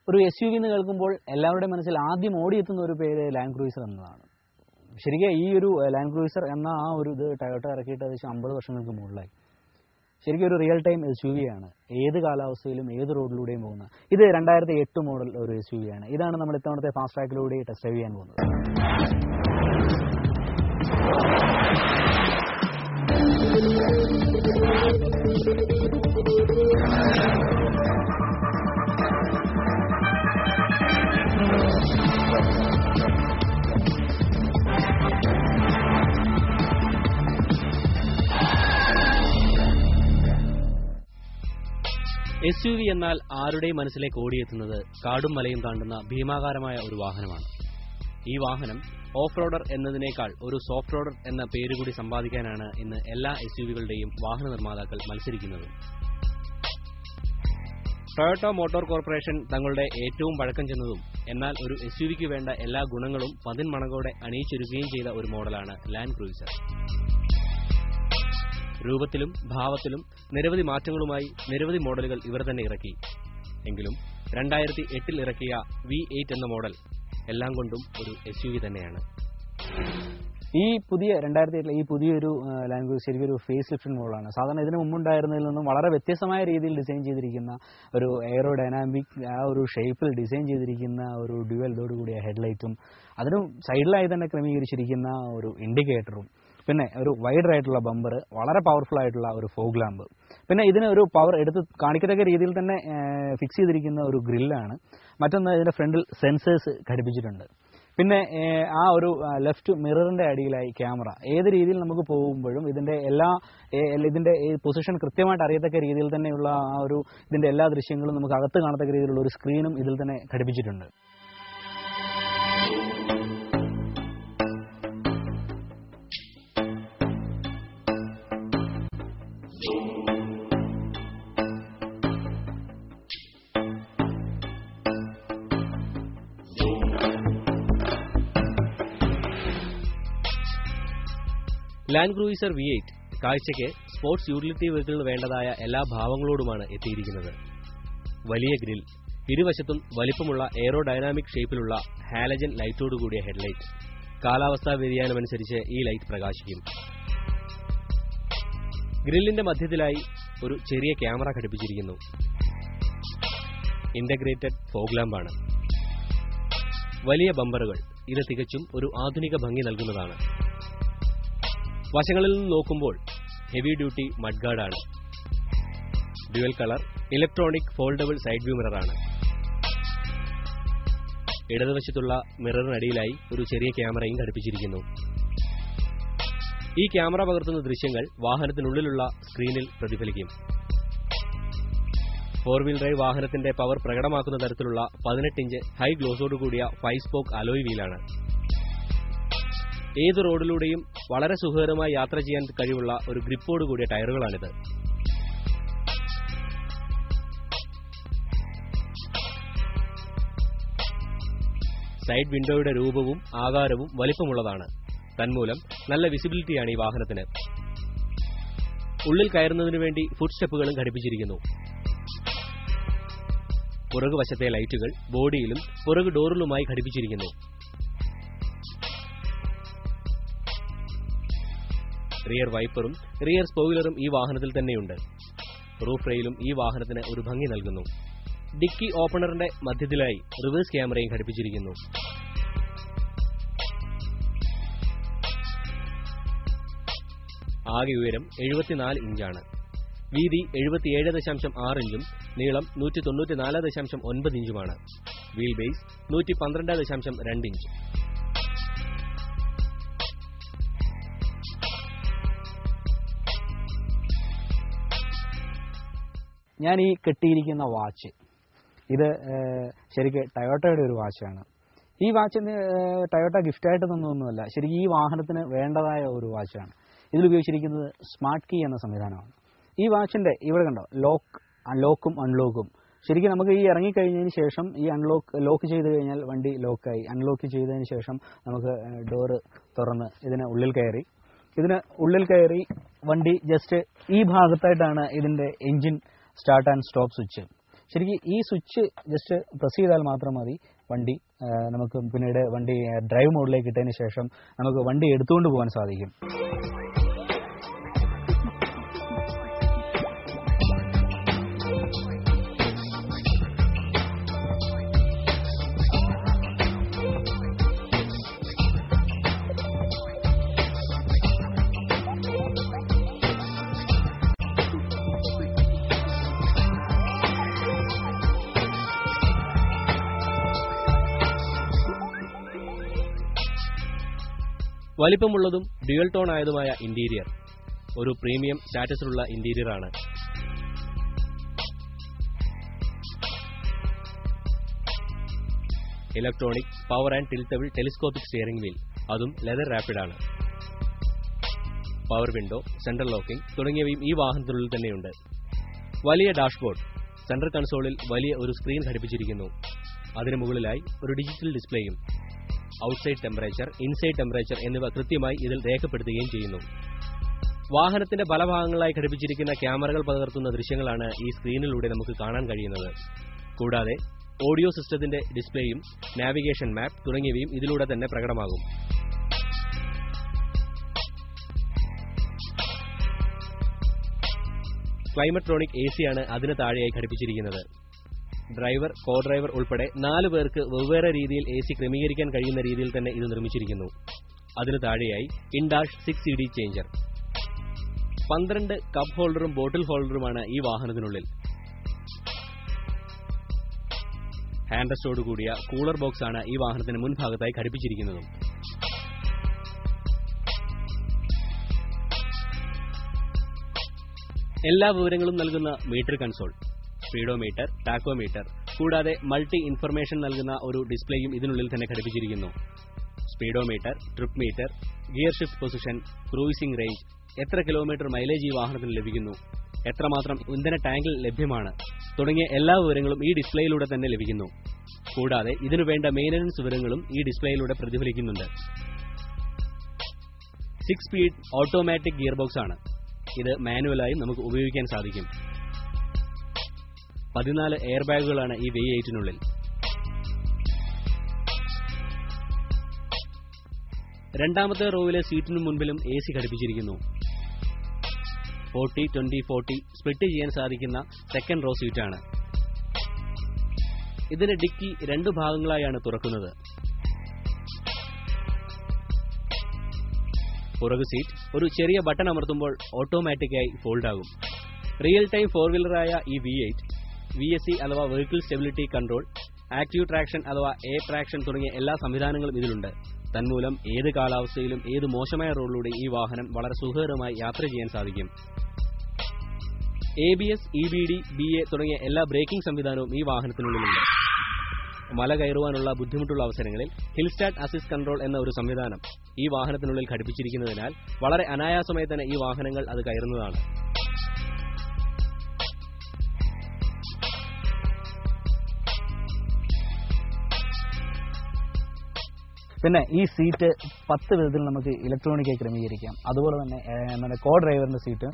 ഒരു SUV എന്ന് കേൾക്കുമ്പോൾ എല്ലാവരുടെയും മനസ്സിൽ ആദ്യം ഓടിയെത്തുന്ന ഒരു പേര് ലാൻഡ് ക്രൂയിസർ എന്നതാണ്. ശരിക്കും ഈ ഒരു ലാൻഡ് ക്രൂയിസർ എന്ന ആ ഒരു ഇത് ടൊയോട്ട ഇറക്കിയിട്ട് ഏകദേശം 50 വർഷങ്ങൾക്ക് മുകളിലായി. ശരിക്കും ഒരു റിയൽ ടൈം SUV ആണ്. ഏത് കാലാവസ്ഥയിലും ഏത് റോഡിലൂടെയും പോകുന്ന. ഇത് 2008 മോഡൽ ഒരു SUV ആണ്. ഇതാണ് നമ്മൾ ഇത്തവണത്തെ ഫാസ്റ്റ് ട്രാക്കിലൂടെ ടെസ്റ്റ് ഡ്രൈവ് ചെയ്യാൻ പോകുന്നത്. SUV എന്നാൽ ആരുടെയും മനസ്സിലേക്ക് ഓടിയെത്തുന്നത് കാടും മലയും താണ്ടുന്ന ഭീമാകാരമായ ഒരു വാഹനമാണ്. ഈ വാഹനം ഓഫ് റോഡർ എന്നതിനേക്കാൾ ഒരു സോഫ്റ്റ് റോഡർ എന്ന പേരുകൂടി സമ്പാദിക്കാനാണ് ഇന്ന് എല്ലാ SUVകളുടെയും വാഹന നിർമ്മാതാക്കൾ മത്സരിക്കുന്നത്. ടൊയോട്ട മോട്ടോർ കോർപ്പറേഷൻ തങ്ങളുടെ ഏറ്റവും പഴക്കം ചെന്നതും എന്നാൽ ഒരു SUVക്ക് വേണ്ട എല്ലാ ഗുണങ്ങളും പതിന്മണങ്ങോടെ അണിയിച്ചൊരുക്കുകയും ചെയ്ത ഒരു മോഡലാണ് ലാൻഡ് ക്രൂയിസർ. രൂപത്തിലും ഭാവത്തിലും നിരവധി മാറ്റങ്ങളുമായി നിരവധി മോഡലുകൾ ഇവർ തന്നെ ഇറക്കി. എങ്കിലും 2008 ഇറക്കിയ V8 എന്ന മോഡൽ എല്ലാം കൊണ്ടും ഒരു SUV തന്നെയാണ്. ഈ പുതിയ 2008 ഈ പുതിയൊരു ലാൻഡ് ക്രൂയിസർ ശരിക്കും ഒരു ഫേസ് ലിഫ്റ്റഡ് മോഡലാണ്. സാധാരണ ഇതിന് മുമ്പുണ്ടായിരുന്നതിൽ നിന്നും വളരെ വ്യത്യസ്തമായ രീതിയിൽ ഡിസൈൻ ചെയ്തിരിക്കുന്ന ഒരു എയറോ ഡൈനാമിക് ആ ഒരു ഷേപ്പിൽ ഡിസൈൻ ചെയ്തിരിക്കുന്ന ഒരു ഡ്യുവൽ ഇതോടുകൂടിയ ഹെഡ്ലൈറ്റും അതിനും സൈഡിലായി തന്നെ ക്രമീകരിച്ചിരിക്കുന്ന ഒരു ഇൻഡിക്കേറ്ററും പിന്നെ ഒരു വൈഡർ ആയിട്ടുള്ള ബമ്പർ, വളരെ പവർഫുൾ ആയിട്ടുള്ള ഒരു ഫോഗ് ലാമ്പ്, പിന്നെ ഇതിന് ഒരു പവർ എടുത്ത് കാണിക്കത്തക്ക രീതിയിൽ തന്നെ ഫിക്സ് ചെയ്തിരിക്കുന്ന ഒരു ഗ്രില്ലാണ്. മറ്റൊന്ന് ഇതിന്റെ ഫ്രണ്ടിൽ സെൻസേഴ്സ് ഘടിപ്പിച്ചിട്ടുണ്ട്. പിന്നെ ആ ഒരു ലെഫ്റ്റ് മിററിന്റെ അടിയിലായി ക്യാമറ. ഏത് രീതിയിൽ നമുക്ക് പോകുമ്പോഴും ഇതിന്റെ പൊസിഷൻ കൃത്യമായിട്ട് അറിയത്തക്ക രീതിയിൽ തന്നെയുള്ള ആ ഒരു ഇതിന്റെ എല്ലാ ദൃശ്യങ്ങളും നമുക്ക് അകത്ത് കാണത്തക്ക രീതിയിലുള്ള ഒരു സ്ക്രീനും ഇതിൽ തന്നെ ഘടിപ്പിച്ചിട്ടുണ്ട്. ലാൻഡ് ക്രൂയിസർ V8 കാഴ്ചയ്ക്ക് സ്പോർട്സ് യൂട്ടിലിറ്റി വെഹിക്കിളിന് വേണ്ടതായ എല്ലാ ഭാവങ്ങളോടുമാണ് എത്തിയിരിക്കുന്നത്. വലിയ ഗ്രിൽ, ഇരുവശത്തും വലിപ്പമുള്ള എയറോ ഡൈനാമിക് ഷേപ്പിലുള്ള ഹാലജൻ ലൈറ്റോടുകൂടിയ ഹെഡ്ലൈറ്റ്. കാലാവസ്ഥാ വ്യതിയാനമനുസരിച്ച് ഈ ലൈറ്റ് പ്രകാശിക്കും. ഗ്രില്ലിന്റെ മധ്യത്തിലായി ഒരു ചെറിയ ക്യാമറ ഘടിപ്പിച്ചിരിക്കുന്നു. ഇന്റഗ്രേറ്റഡ് ഫോഗ് ലാമ്പാണ്. വലിയ ബമ്പറുകൾ. ഇത് തികച്ചും ഒരു ആധുനിക ഭംഗി നൽകുന്നതാണ്. വശങ്ങളിൽ നിന്ന് നോക്കുമ്പോൾ ഹെവി ഡ്യൂട്ടി മഡ്ഗാർഡാണ്. Dual colour electronic foldable side view മിററാണ്. ഇടതുവശത്തുള്ള മിററിനടിയിലായി ഒരു ചെറിയ ക്യാമറയും ഘടിപ്പിച്ചിരിക്കുന്നു. ഈ ക്യാമറ പകർത്തുന്ന ദൃശ്യങ്ങൾ വാഹനത്തിനുള്ളിലുള്ള സ്ക്രീനിൽ പ്രതിഫലിക്കും. 4-വീൽ ഡ്രൈവ് വാഹനത്തിന്റെ പവർ പ്രകടമാക്കുന്ന തരത്തിലുള്ള 18 ഇഞ്ച് ഹൈ ഗ്ലോസോടുകൂടിയ 5 സ്പോക്ക് അലോയ് വീലാണ്. ഏത് റോഡിലൂടെയും വളരെ സുഖകരമായി യാത്ര ചെയ്യാൻ കഴിവുള്ള ഒരു ഗ്രിപ്പോടുകൂടിയ ടയറുകളാണിത്. സൈഡ് വിൻഡോയുടെ രൂപവും ആകാരവും വലിപ്പമുള്ളതാണ്. തന്മൂലം നല്ല വിസിബിലിറ്റിയാണ് ഈ വാഹനത്തിന്. ഉള്ളിൽ കയറുന്നതിനു വേണ്ടി ഫുട് സ്റ്റെപ്പുകളും ഘടിപ്പിച്ചിരിക്കുന്നു. പുറകുവശത്തെ ലൈറ്റുകൾ ബോഡിയിലും പുറകു ഡോറിലുമായി ഘടിപ്പിച്ചിരിക്കുന്നു. റിയർ വൈപ്പറും റിയർ സ്പോയിലറും ഈ വാഹനത്തിൽ തന്നെയുണ്ട്. റൂഫ് റെയിലും ഈ വാഹനത്തിന് ഒരു ഭംഗി നൽകുന്നു. ഡിക്കി ഓപ്പണറിന്റെ മധ്യത്തിലായി റിവേഴ്സ് ക്യാമറയും ഘടിപ്പിച്ചിരിക്കുന്നു. ആകെ ഉയരം 74 ഇഞ്ചാണ്. വീതി 77.6 ഇഞ്ചും നീളം 194.9 ഇഞ്ചുമാണ്. Wheel base 112.2 inch. ഞാൻ ഈ കെട്ടിയിരിക്കുന്ന വാച്ച് ഇത് ശരിക്കും ടൊയോട്ടയുടെ ഒരു വാച്ചാണ്. ഈ വാച്ചിന് ടൊയോട്ട ഗിഫ്റ്റായിട്ട് തന്നൊന്നുമല്ല, ശരിക്കും ഈ വാഹനത്തിന് വേണ്ടതായ ഒരു വാച്ചാണ്. ഇതിലുപയോഗിച്ചിരിക്കുന്നത് സ്മാർട്ട് കീ എന്ന സംവിധാനമാണ്. ഈ വാച്ചിന്റെ ഇവിടെ കണ്ടോ ലോക്കും അൺലോക്കും. ശരിക്കും നമുക്ക് ഈ ഇറങ്ങിക്കഴിഞ്ഞതിന് ശേഷം ഈ ലോക്ക് ചെയ്ത് കഴിഞ്ഞാൽ വണ്ടി ലോക്കായി. അൺലോക്ക് ചെയ്തതിന് ശേഷം നമുക്ക് ഡോറ് തുറന്ന് ഇതിന് ഉള്ളിൽ കയറി വണ്ടി ജസ്റ്റ് ഈ ഭാഗത്തായിട്ടാണ് ഇതിന്റെ engine start and stop switch. ശരിക്കും ഈ സ്വിച്ച് ജസ്റ്റ് പ്രസ് ചെയ്താൽ മാത്രം മതി വണ്ടി നമുക്ക് പിന്നീട് വണ്ടി ഡ്രൈവ് മോഡിലേക്ക് ഇട്ടതിന് ശേഷം നമുക്ക് വണ്ടി എടുത്തുകൊണ്ട് പോകാൻ സാധിക്കും. വലിപ്പമുള്ളതും ഡ്യുവൽ ടോൺ ആയതുമായ ഇന്റീരിയർ ഒരു പ്രീമിയം സ്റ്റാറ്റസിലുള്ള ഇന്റീരിയറാണ്. Electronic power and tiltable telescopic steering wheel, അതും ലെതർ റാപ്പിഡാണ്. പവർ വിൻഡോ, സെൻട്രൽ ലോക്കിംഗ് തുടങ്ങിയവയും ഈ വാഹനത്തിനുള്ളിൽ തന്നെയുണ്ട്. വലിയ ഡാഷ്ബോർഡ്, സെൻട്രൽ കൺസോളിൽ വലിയ ഒരു സ്ക്രീൻ ഘടിപ്പിച്ചിരിക്കുന്നു. അതിനു മുകളിലായി ഒരു ഡിജിറ്റൽ ഡിസ്പ്ലേയും ഔട്ട്സൈഡ് ടെമ്പറേച്ചർ, ഇൻസൈഡ് ടെമ്പറേച്ചർ എന്നിവ കൃത്യമായി ഇതിൽ രേഖപ്പെടുത്തുകയും ചെയ്യുന്നു. വാഹനത്തിന്റെ പല ഭാഗങ്ങളായി ഘടിപ്പിച്ചിരിക്കുന്ന ക്യാമറകൾ പകർത്തുന്ന ദൃശ്യങ്ങളാണ് ഈ സ്ക്രീനിലൂടെ നമുക്ക് കാണാൻ കഴിയുന്നത്. കൂടാതെ ഓഡിയോ സിസ്റ്റത്തിന്റെ ഡിസ്പ്ലേയും നാവിഗേഷൻ മാപ്പ് തുടങ്ങിയവയും ഇതിലൂടെ തന്നെ പ്രകടമാകും. ക്ലൈമട്രോണിക് AC-യാണ് അതിന് താഴെയായി ഘടിപ്പിച്ചിരിക്കുന്നത്. ഡ്രൈവർ, കോ ഡ്രൈവർ ഉൾപ്പെടെ 4 പേർക്ക് വെവ്വേറെ രീതിയിൽ AC ക്രമീകരിക്കാൻ കഴിയുന്ന രീതിയിൽ തന്നെ ഇത് നിർമ്മിച്ചിരിക്കുന്നു. അതിന് താഴെയായി ഇൻഡാഷ് 6 CD ചേഞ്ചർ. 12 കപ്പ് ഹോൾഡറും ബോട്ടിൽ ഹോൾഡറുമാണ് ഈ വാഹനത്തിനുള്ളിൽ. ഹാൻഡ് റെസ്റ്റോട് കൂടിയ കൂളർ ബോക്സ് ആണ് ഈ വാഹനത്തിന് മുൻഭാഗത്തായി ഘടിപ്പിച്ചിരിക്കുന്നത്. എല്ലാ വിവരങ്ങളും നൽകുന്ന മീറ്റർ കൺസോൾ, സ്പീഡോമീറ്റർ, ടാക്കോമീറ്റർ കൂടാതെ മൾട്ടി ഇൻഫർമേഷൻ നൽകുന്ന ഒരു ഡിസ്പ്ലേയും ഇതിനുള്ളിൽ തന്നെ ഘടിപ്പിച്ചിരിക്കുന്നു. Speedometer, trip metre, gear shift position, cruising range, എത്ര കിലോമീറ്റർ മൈലേജ് ഈ വാഹനത്തിന് ലഭിക്കുന്നു, എത്രമാത്രം ഇന്ധന ടാങ്കിൽ ലഭ്യമാണ് തുടങ്ങിയ എല്ലാ വിവരങ്ങളും ഈ ഡിസ്പ്ലേയിലൂടെ തന്നെ ലഭിക്കുന്നു. കൂടാതെ ഇതിനു വേണ്ട മെയിന്റനൻസ് വിവരങ്ങളും ഈ ഡിസ്പ്ലേയിലൂടെ പ്രതിഫലിക്കുന്നുണ്ട്. 6 സ്പീഡ് ഓട്ടോമാറ്റിക് ഗിയർ ബോക്സ് ആണ്. ഇത് മാനുവലായും നമുക്ക് ഉപയോഗിക്കാൻ സാധിക്കും. 14 എയർ ബാഗുകളാണ് ഈ V8-നുള്ളിൽ. രണ്ടാമത്തെ റോവിലെ സീറ്റിനു മുൻപിലും AC ഘടിപ്പിച്ചിരിക്കുന്നു. 40-20-40 സ്പ്ലിറ്റ് ചെയ്യാൻ സാധിക്കുന്ന സെക്കൻഡ് റോ സീറ്റാണ്. ഇതിന്റെ ഡിക്കി 2 ഭാഗങ്ങളായാണ് തുറക്കുന്നത്. പുറകു സീറ്റ് ഒരു ചെറിയ ബട്ടൺ അമർത്തുമ്പോൾ ഓട്ടോമാറ്റിക്കായി ഫോൾഡ് ആകും. റിയൽ ടൈം 4 വീലറായ ഈ V8 VSC അഥവാ vehicle stability control, active traction അഥവാ എ ട്രാക്ഷൻ തുടങ്ങിയ എല്ലാ സംവിധാനങ്ങളും ഇതിലുണ്ട്. തന്മൂലം ഏത് കാലാവസ്ഥയിലും ഏത് മോശമായ റോഡിലൂടെ ഈ വാഹനം വളരെ സുഖകരമായി യാത്ര ചെയ്യാൻ സാധിക്കും. ABS, EBD, BA തുടങ്ങിയ എല്ലാ ബ്രേക്കിംഗ് സംവിധാനവും ഈ വാഹനത്തിനുള്ളിലുണ്ട്. മല കയറുവാനുള്ള ബുദ്ധിമുട്ടുള്ള അവസരങ്ങളിൽ ഹിൽ സ്റ്റാർട്ട് അസിസ്റ്റ് കൺട്രോൾ എന്ന ഒരു സംവിധാനം ഈ വാഹനത്തിനുള്ളിൽ ഘടിപ്പിച്ചിരിക്കുന്നതിനാൽ വളരെ അനായാസമായി തന്നെ ഈ വാഹനങ്ങൾ അത് കയറുന്നതാണ്. പിന്നെ ഈ സീറ്റ് 10 വിധത്തിൽ നമുക്ക് ഇലക്ട്രോണിക്കായി ക്രമീകരിക്കാം. അതുപോലെ തന്നെ നമ്മുടെ കോ ഡ്രൈവറിന്റെ സീറ്റ്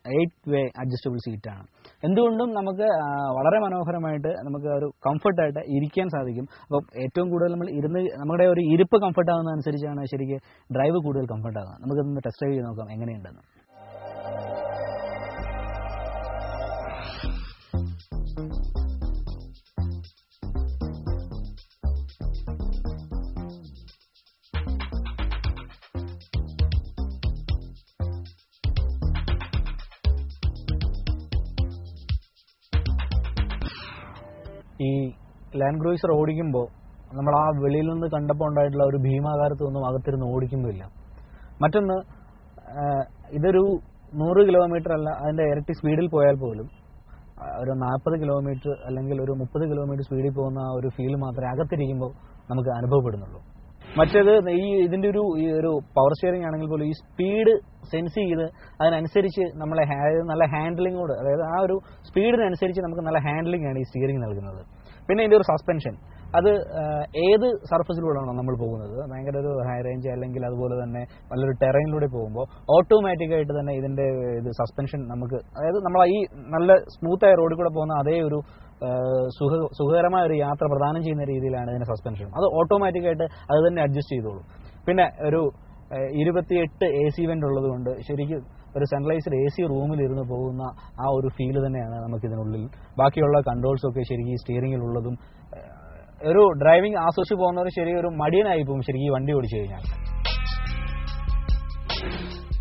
8 വേ അഡ്ജസ്റ്റബിൾ സീറ്റാണ്. എന്തുകൊണ്ടും നമുക്ക് വളരെ മനോഹരമായിട്ട് നമുക്ക് ഒരു കംഫർട്ടായിട്ട് ഇരിക്കാൻ സാധിക്കും. അപ്പോൾ ഏറ്റവും കൂടുതൽ നമ്മൾ നമ്മുടെ ഒരു ഇരിപ്പ് കംഫർട്ട് ആകുന്നതനുസരിച്ചാണ് ശരിക്കും ഡ്രൈവ് കൂടുതൽ കംഫർട്ട് ആകുന്നത്. നമുക്കൊന്ന് ടെസ്റ്റ് ഡ്രൈവ് ചെയ്ത് നോക്കാം എങ്ങനെയുണ്ടെന്ന്. ഈ ലാൻഡ് ക്രൂയിസർ ഓടിക്കുമ്പോൾ നമ്മൾ ആ വെളിയിൽ നിന്ന് കണ്ടപ്പോൾ ഉണ്ടായിട്ടുള്ള ഒരു ഭീമാകാരത്തൊന്നും അകത്തിരുന്ന് ഓടിക്കുമ്പോഴില്ല. മറ്റൊന്ന്, ഇതൊരു 100 കിലോമീറ്റർ അല്ല, അതിൻ്റെ ഇരട്ടി സ്പീഡിൽ പോയാൽ പോലും ഒരു 40 കിലോമീറ്റർ അല്ലെങ്കിൽ ഒരു 30 കിലോമീറ്റർ സ്പീഡിൽ പോകുന്ന ആ ഒരു ഫീൽ മാത്രമേ അകത്തിരിക്കുമ്പോൾ നമുക്ക് അനുഭവപ്പെടുന്നുള്ളൂ. മറ്റേത് ഇതിൻ്റെ ഒരു പവർ സ്റ്റിയറിംഗ് ആണെങ്കിൽ പോലും ഈ സ്പീഡ് സെൻസ് ചെയ്ത് അതിനനുസരിച്ച് നമ്മളെ നല്ല ഹാൻഡ്ലിങ്ങോട്, അതായത് ആ ഒരു സ്പീഡിനനുസരിച്ച് നമുക്ക് നല്ല ഹാൻഡ്ലിംഗ് ആണ് ഈ സ്റ്റിയറിംഗ് നൽകുന്നത്. പിന്നെ ഇതിൻ്റെ ഒരു സസ്പെൻഷൻ, അത് ഏത് സർഫസിലൂടെയാണോ നമ്മൾ പോകുന്നത്, ഭയങ്കര ഒരു ഹൈ റേഞ്ച് അല്ലെങ്കിൽ അതുപോലെ തന്നെ നല്ലൊരു ടെറൈനിലൂടെ പോകുമ്പോൾ ഓട്ടോമാറ്റിക്കായിട്ട് തന്നെ ഇതിൻ്റെ ഇത് സസ്പെൻഷൻ നമുക്ക്, അതായത് നമ്മൾ ഈ നല്ല സ്മൂത്തായ റോഡിൽ കൂടെ പോകുന്ന അതേ ഒരു സുഖകരമായ ഒരു യാത്ര പ്രദാനം ചെയ്യുന്ന രീതിയിലാണ് ഇതിൻ്റെ സസ്പെൻഷൻ. അത് ഓട്ടോമാറ്റിക്കായിട്ട് അത് തന്നെ അഡ്ജസ്റ്റ് ചെയ്തോളൂ. പിന്നെ ഒരു 28 AC വെൻ്റ് ഉള്ളത് കൊണ്ട് ശരിക്കും ഒരു സെൻട്രലൈസ്ഡ് AC റൂമിലിരുന്ന് പോകുന്ന ആ ഒരു ഫീല് തന്നെയാണ് നമുക്കിതിനുള്ളിൽ. ബാക്കിയുള്ള കൺട്രോൾസൊക്കെ ശരിക്കും സ്റ്റിയറിംഗിലുള്ളതും ഒരു ഡ്രൈവിംഗ് ആസ്വദിച്ച് പോകുന്നവർ ശരിക്കും ഒരു മടിയനായി പോകും ശരിക്കും ഈ വണ്ടി ഓടിച്ചു കഴിഞ്ഞാൽ.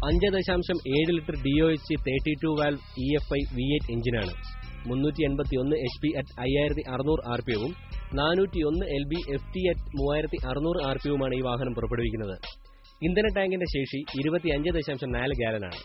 5.7 litre DOHC 32 valve EFI V8 എഞ്ചിനാണ്. 381 HP at 5600 RPMവും 401 LB FT at 3600 RPMവുമാണ് ഈ വാഹനം പുറപ്പെടുവിക്കുന്നത്. ഇന്ധന ടാങ്കിന്റെ ശേഷി 25.4 ഗാലനാണ്.